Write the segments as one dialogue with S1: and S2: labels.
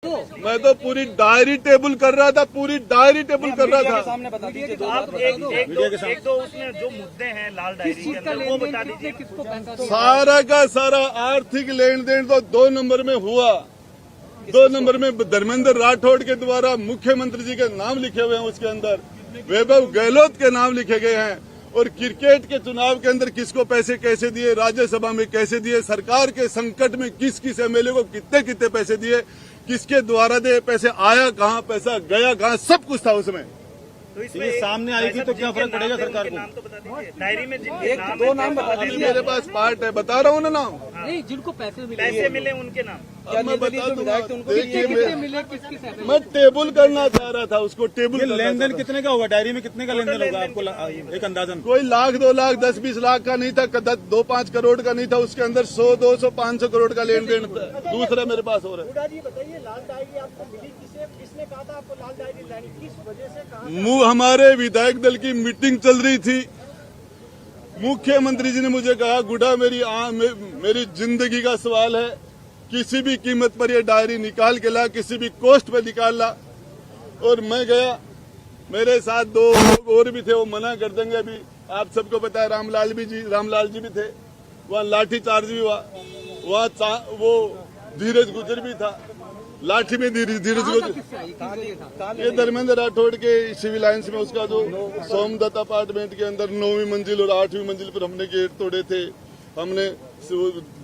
S1: मैं तो पूरी डायरी टेबल कर रहा था, पूरी डायरी टेबल कर रहा था।
S2: सामने बता दीजिए
S3: आप एक दो उसमें जो मुद्दे हैं लाल डायरी के अंदर वो बता दीजिए।
S1: सारा का सारा आर्थिक लेन देन तो 2 नंबर में हुआ। 2 नंबर में धर्मेंद्र राठौड़ के द्वारा मुख्यमंत्री जी के नाम लिखे हुए हैं, उसके अंदर वैभव गहलोत के नाम लिखे गए हैं। और क्रिकेट के चुनाव के अंदर किसको पैसे कैसे दिए, राज्यसभा में कैसे दिए, सरकार के संकट में किस किस एमएलए को कितने कितने पैसे दिए, किसके द्वारा दे पैसे आया कहाँ, पैसा गया कहाँ, सब कुछ था उसमें।
S3: तो
S2: ये सामने आएगी तो क्या फर्क पड़ेगा सरकार को?
S3: नाम तो बता दीजिए, डायरी में
S2: एक दो नाम बता दीजिए।
S1: मेरे पास पार्ट है, बता रहा हूँ ना नाम।
S4: नहीं, जिनको पैसे
S3: मिले उनके नाम।
S1: अब मैं बता दूंगा।
S4: कितने मिले, किसकी सैलरी?
S1: मैं टेबल करना चाह रहा था, उसको टेबल।
S2: ये लेन देन कितने का होगा? डायरी में कितने का लेन देन होगा आपको एक अंदाजन?
S1: कोई लाख 2 लाख 10-20 लाख का नहीं था, 2-5 करोड़ का नहीं था, उसके अंदर 100-200 500 करोड़ का लेन देन था। दूसरा मेरे पास हो रहा है।
S5: हुड्डा जी बताइए, लाल डायरी आपको मिली किसने कहा था आपको लाल डायरी लानी, किस वजह से कहा?
S1: हमारे विधायक दल की मीटिंग चल रही थी। मुख्यमंत्री जी ने मुझे कहा, गुड्डा मेरी जिंदगी का सवाल है, किसी भी कीमत पर ये डायरी निकाल के ला, किसी भी कॉस्ट पे निकाल ला। और मैं गया, मेरे साथ 2 लोग और भी थे, वो मना कर देंगे। अभी आप सबको पता है, रामलाल जी भी थे, वहाँ लाठी चार्ज भी हुआ, वहाँ वो धीरज गुजर भी था, लाठी में धीरज गुजर। ये धर्मेंद्र राठौड़ के सिविल लाइन्स में उसका जो सोमदत्त अपार्टमेंट के अंदर 9वीं मंजिल और 8वीं मंजिल पर हमने गेट तोड़े थे, हमने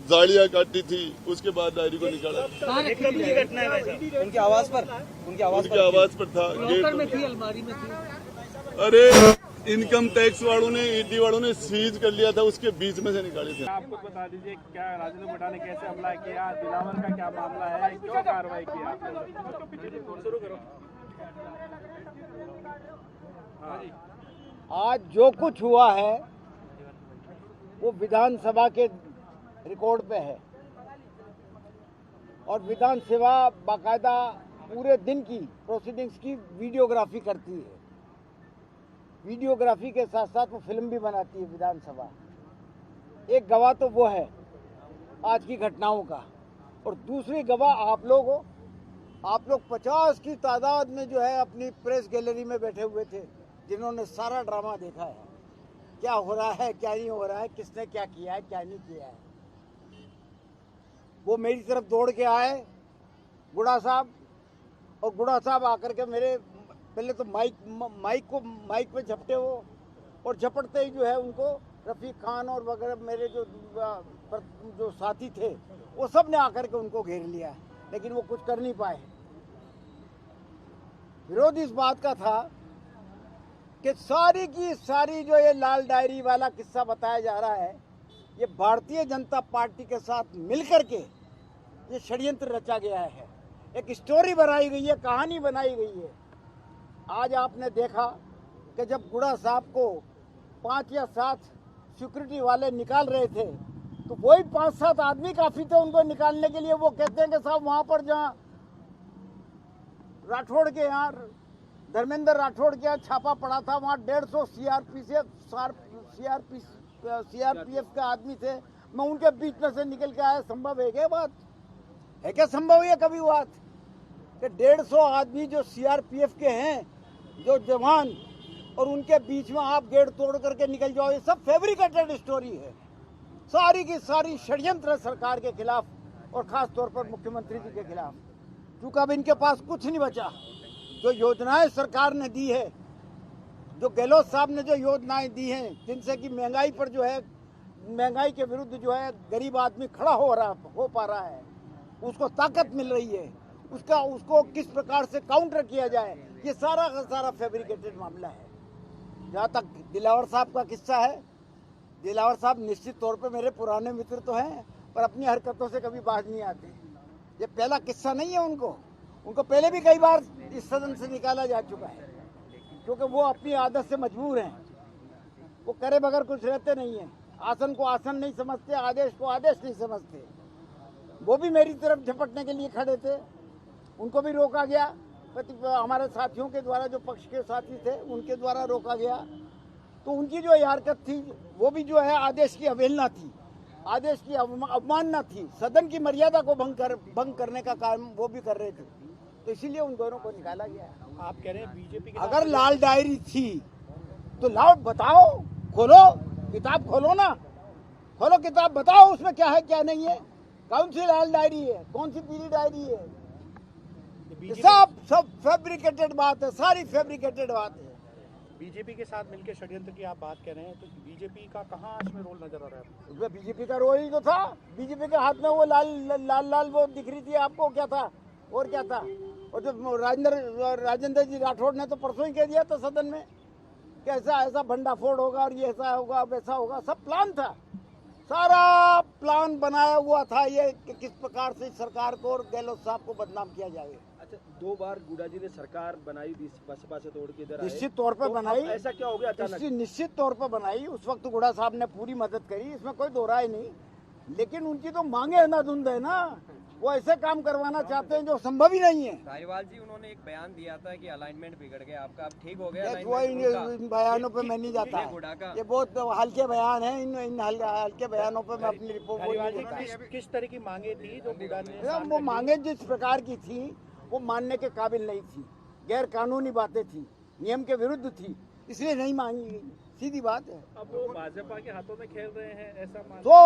S1: जालियां काटी थी, उसके बाद डायरी को निकाला।
S3: घटना है वैसा
S2: उनकी आवाज पर
S1: था
S4: लॉकर में
S1: गेट।
S4: थी, अलमारी में थी।
S1: अरे इनकम टैक्स वालों ने, ईडी वालों ने सीज कर लिया था, उसके बीच में से निकाले थे।
S6: आपको बता दीजिए, क्या राजेंद्र गुड्डा ने कैसे हमला किया, दिलावर का क्या मामला है, क्यों कार्रवाई की शुरू करो।
S5: आज जो कुछ हुआ है वो विधानसभा के रिकॉर्ड पे है और विधानसभा बाकायदा पूरे दिन की प्रोसीडिंग्स की वीडियोग्राफी करती है। वीडियोग्राफी के साथ साथ वो फिल्म भी बनाती है विधानसभा। एक गवाह तो वो है आज की घटनाओं का, और दूसरी गवाह आप लोग हो। आप लोग 50 की तादाद में जो है अपनी प्रेस गैलरी में बैठे हुए थे, जिन्होंने सारा ड्रामा देखा है, क्या हो रहा है क्या नहीं हो रहा है, किसने क्या किया है क्या नहीं किया है। वो मेरी तरफ दौड़ के आए गुड्डा साहब, और गुड्डा साहब आकर के मेरे पहले तो माइक पे झपटे वो, और झपटते ही जो है उनको रफीक खान और वगैरह मेरे जो साथी थे वो सब ने आकर के उनको घेर लिया, लेकिन वो कुछ कर नहीं पाए। विरोध इस बात का था कि सारी की सारी जो ये लाल डायरी वाला किस्सा बताया जा रहा है, ये भारतीय जनता पार्टी के साथ मिलकर के ये षड्यंत्र रचा गया है, एक स्टोरी बनाई गई है, कहानी बनाई गई है। आज आपने देखा कि जब गुड्डा साहब को 5 या 7 सिक्योरिटी वाले निकाल रहे थे, तो वही 5-7 आदमी काफी थे उनको निकालने के लिए। वो कहते हैं कि साहब वहां पर जहां राठौड़ के यहाँ, धर्मेंद्र राठौड़ के यहाँ छापा पड़ा था, वहां 150 सीआरपीएफ के आदमी थे, मैं उनके बीच में से निकल के आया। संभव है क्या बात? है क्या संभव है कभी बात कि 150 आदमी जो सीआरपीएफ के हैं, जो जवान, और उनके बीच में आप गेट तोड़ करके निकल जाओ? ये सब फैब्रिकेटेड स्टोरी है, सारी की सारी षड्यंत्र सरकार के खिलाफ और खास तौर पर मुख्यमंत्री जी के खिलाफ। क्योंकि अब इनके पास कुछ नहीं बचा। जो योजनाएं सरकार ने दी है, जो गहलोत साहब ने जो योजनाएं दी हैं, जिनसे कि महंगाई पर जो है, महंगाई के विरुद्ध जो है गरीब आदमी खड़ा हो पा रहा है, उसको ताकत मिल रही है, उसको किस प्रकार से काउंटर किया जाए, ये सारा का सारा फैब्रिकेटेड मामला है। जहाँ तक दिलावर साहब का किस्सा है, दिलावर साहब निश्चित तौर पे मेरे पुराने मित्र तो हैं, पर अपनी हरकतों से कभी बाज नहीं आते। ये पहला किस्सा नहीं है उनको पहले भी कई बार इस सदन से निकाला जा चुका है, क्योंकि वो अपनी आदत से मजबूर हैं। वो करे बगैर कुछ रहते नहीं हैं, आसन को आसन नहीं समझते, आदेश को आदेश नहीं समझते। वो भी मेरी तरफ झपटने के लिए खड़े थे, उनको भी रोका गया। हमारे साथियों के द्वारा, जो पक्ष के साथी थे उनके द्वारा रोका गया। तो उनकी जो हरकत थी वो भी जो है आदेश की अवहेलना थी, आदेश की अवमानना थी, सदन की मर्यादा को भंग करने का काम वो भी कर रहे थे। तो इसीलिए उन दोनों को निकाला गया है।
S2: आप कह रहे हैं बीजेपी के
S5: अगर लाल डायरी थी तो लाओ, बताओ, खोलो किताब, खोलो ना, खोलो किताब, बताओ उसमें क्या है क्या नहीं है। कौन सी लाल डायरी है, कौन सी पीली डायरी है? ये सब फैब्रिकेटेड बात है, सारी फैब्रिकेटेड बात है।
S2: बीजेपी के साथ मिलकर षड्यंत्र की आप बात कर रहे हैं, तो बीजेपी का कहाँ इसमें रोल नजर आ रहा है?
S5: उसमें बीजेपी का रोल ही तो था। बीजेपी के हाथ में वो लाल वो दिख रही थी आपको, क्या था और क्या था? और जो राजेंद्र जी राठौड़ ने तो परसों ही कह दिया था सदन में कि ऐसा भंडाफोड़ होगा और ये ऐसा होगा वैसा होगा। सब प्लान था, सारा प्लान बनाया हुआ था ये कि किस प्रकार से सरकार को और गहलोत साहब को बदनाम किया जाए।
S7: अच्छा, 2 बार गुडा जी ने सरकार बनाई बसपा से तोड़ के इधर आए।
S5: निश्चित तौर पर बनाई।
S7: ऐसा क्या हो गया अचानक?
S5: निश्चित तौर पर बनाई। उस वक्त गुड़ा साहब ने पूरी मदद करी, इसमें कोई दो राय नहीं। लेकिन उनकी तो मांगे अंधाधुंध है ना, वो ऐसे काम करवाना चाहते हैं जो संभव ही नहीं है।
S8: धारीवाल जी, उन्होंने एक बयान दिया था कि अलाइनमेंट बिगड़ गया आपका, अब ठीक हो गया?
S5: वो इन बयानों पे मैं नहीं जाता है, ये बहुत हल्के बयान है। इन हल्के बयानों पे मैं अपनी रिपोर्ट नहीं देता।
S2: किस तरह की मांगे थी जो गुडा ने?
S5: वो मांगे जिस प्रकार की थी वो मानने के काबिल नहीं थी, गैर कानूनी बातें थी, नियम के विरुद्ध थी, इसलिए नहीं मांगी गई। सीधी बात है।
S6: अब वो भाजपा के हाथों में खेल रहे हैं, ऐसा मान
S5: तो